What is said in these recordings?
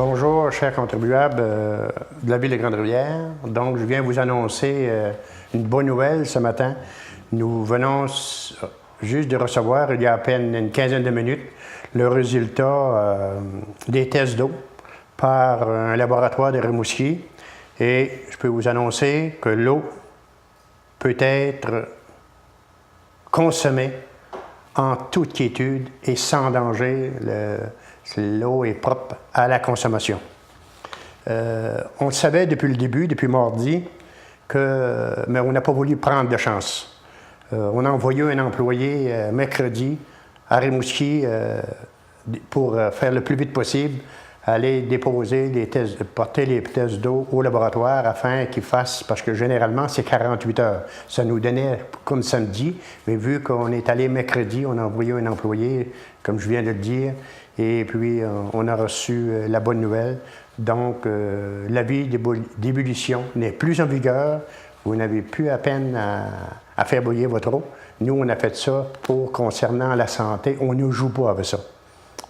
Bonjour, chers contribuables de la Ville de Grande-Rivière. Donc, je viens vous annoncer une bonne nouvelle ce matin. Nous venons juste de recevoir, il y a à peine une quinzaine de minutes, le résultat des tests d'eau par un laboratoire de Rimouski. Et je peux vous annoncer que l'eau peut être consommée en toute quiétude et sans danger. L'eau est propre à la consommation. On le savait depuis le début, depuis mardi, mais on n'a pas voulu prendre de chance. On a envoyé un employé mercredi à Rimouski pour faire le plus vite possible, aller déposer les tests, porter les tests d'eau au laboratoire afin qu'ils fassent, parce que généralement c'est 48 heures. Ça nous donnait comme samedi, mais vu qu'on est allé mercredi, on a envoyé un employé, comme je viens de le dire, et puis on a reçu la bonne nouvelle. Donc l'avis d'ébullition n'est plus en vigueur. Vous n'avez plus à peine à faire bouillir votre eau. Nous, on a fait ça concernant la santé. On ne joue pas avec ça.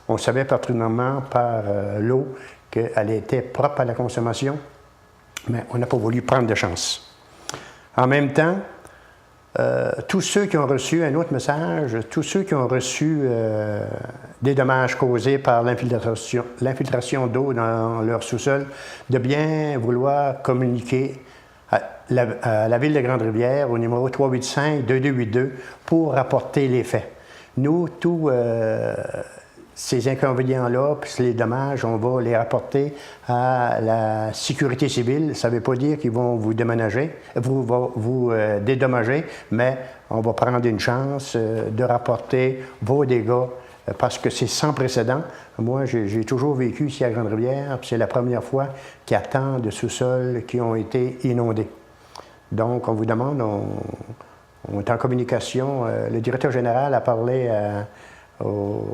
On savait particulièrement par l'eau qu'elle était propre à la consommation, mais on n'a pas voulu prendre de chance. En même temps, tous ceux qui ont reçu un autre message, tous ceux qui ont reçu des dommages causés par l'infiltration d'eau dans leur sous-sol, de bien vouloir communiquer à la Ville de Grande-Rivière au numéro 385-2282 pour rapporter les faits. Nous, tous ces inconvénients-là, puis les dommages, on va les rapporter à la sécurité civile. Ça ne veut pas dire qu'ils vont vous dédommager, mais on va prendre une chance de rapporter vos dégâts parce que c'est sans précédent. Moi, j'ai toujours vécu ici à Grande-Rivière, puis c'est la première fois qu'il y a tant de sous-sols qui ont été inondés. Donc, on vous demande, on est en communication. Le directeur général a parlé au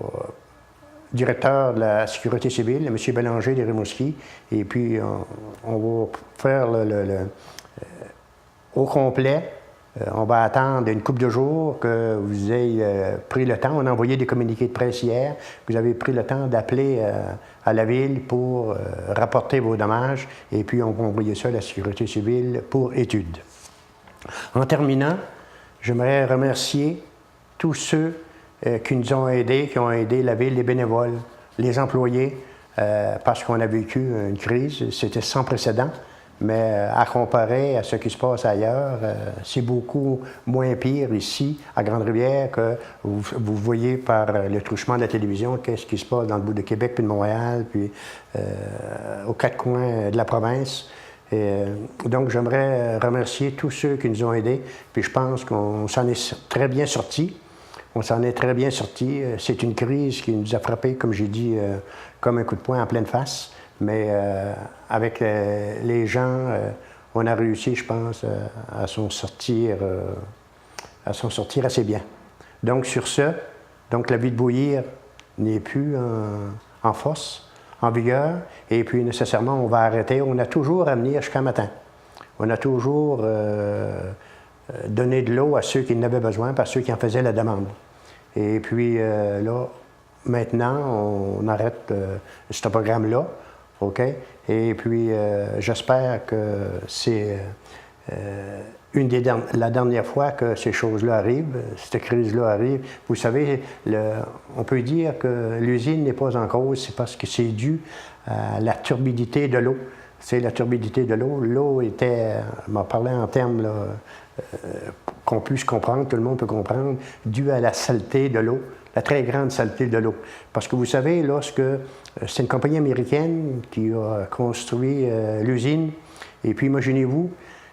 directeur de la sécurité civile, M. Bélanger de Rimouski, et puis on va faire au complet. On va attendre une couple de jours que vous ayez pris le temps. On a envoyé des communiqués de presse hier. Vous avez pris le temps d'appeler à la ville pour rapporter vos dommages, et puis on va envoyer ça à la sécurité civile pour étude. En terminant, j'aimerais remercier tous ceux qui nous ont aidés, qui ont aidé la ville, les bénévoles, les employés, parce qu'on a vécu une crise. C'était sans précédent, mais à comparer à ce qui se passe ailleurs, c'est beaucoup moins pire ici, à Grande-Rivière, que vous voyez par le truchement de la télévision, qu'est-ce qui se passe dans le bout de Québec, puis de Montréal, puis aux quatre coins de la province. Donc, j'aimerais remercier tous ceux qui nous ont aidés, puis je pense qu'on s'en est très bien sortis. On s'en est très bien sortis. C'est une crise qui nous a frappés, comme j'ai dit, comme un coup de poing en pleine face. Mais avec les gens, on a réussi, je pense, à s'en sortir assez bien. Donc, sur ce, donc la vie de bouillir n'est plus en force, en vigueur. Et puis, nécessairement, on va arrêter. On a toujours à venir jusqu'à matin. On a toujours donné de l'eau à ceux qui en avaient besoin, par ceux qui en faisaient la demande. Et puis là, maintenant, on arrête ce programme-là, OK? Et puis, j'espère que c'est la dernière fois que ces choses-là arrivent, cette crise-là arrive. Vous savez, on peut dire que l'usine n'est pas en cause, c'est parce que c'est dû à la turbidité de l'eau. C'est la turbidité de l'eau. L'eau était, on m'a parlé en termes là, qu'on puisse comprendre, tout le monde peut comprendre, dû à la saleté de l'eau, la très grande saleté de l'eau. Parce que vous savez, lorsque c'est une compagnie américaine qui a construit l'usine, et puis imaginez-vous,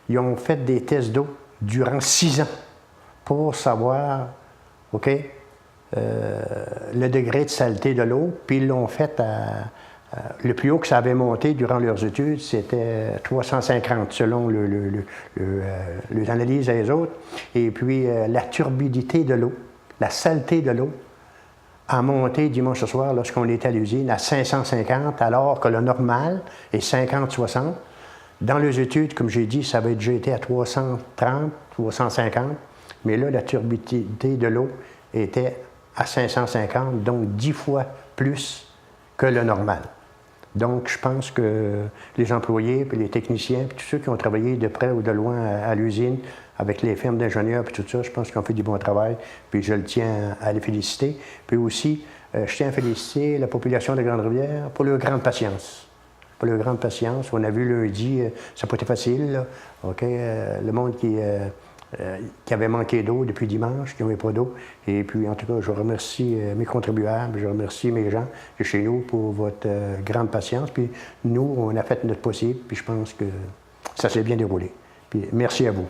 ils ont fait des tests d'eau durant 6 ans pour savoir, OK, le degré de saleté de l'eau, puis ils l'ont fait le plus haut que ça avait monté durant leurs études, c'était 350 selon les analyses des autres. Et puis la turbidité de l'eau, la saleté de l'eau, a monté dimanche soir lorsqu'on était à l'usine à 550, alors que le normal est 50-60. Dans les études, comme j'ai dit, ça avait déjà été à 330, 350, mais là, la turbidité de l'eau était à 550, donc 10 fois plus que le normal. Donc, je pense que les employés, puis les techniciens, puis tous ceux qui ont travaillé de près ou de loin à l'usine, avec les firmes d'ingénieurs, puis tout ça, je pense qu'ils ont fait du bon travail, puis je le tiens à les féliciter. Puis aussi, je tiens à féliciter la population de Grande-Rivière pour leur grande patience. Pour leur grande patience. On a vu lundi, ça n'a pas été facile, là. OK? Le monde qui avait manqué d'eau depuis dimanche, qui n'avait pas d'eau. Et puis, en tout cas, je remercie mes contribuables, je remercie mes gens de chez nous pour votre grande patience. Puis nous, on a fait notre possible, puis je pense que ça s'est bien déroulé. Puis merci à vous.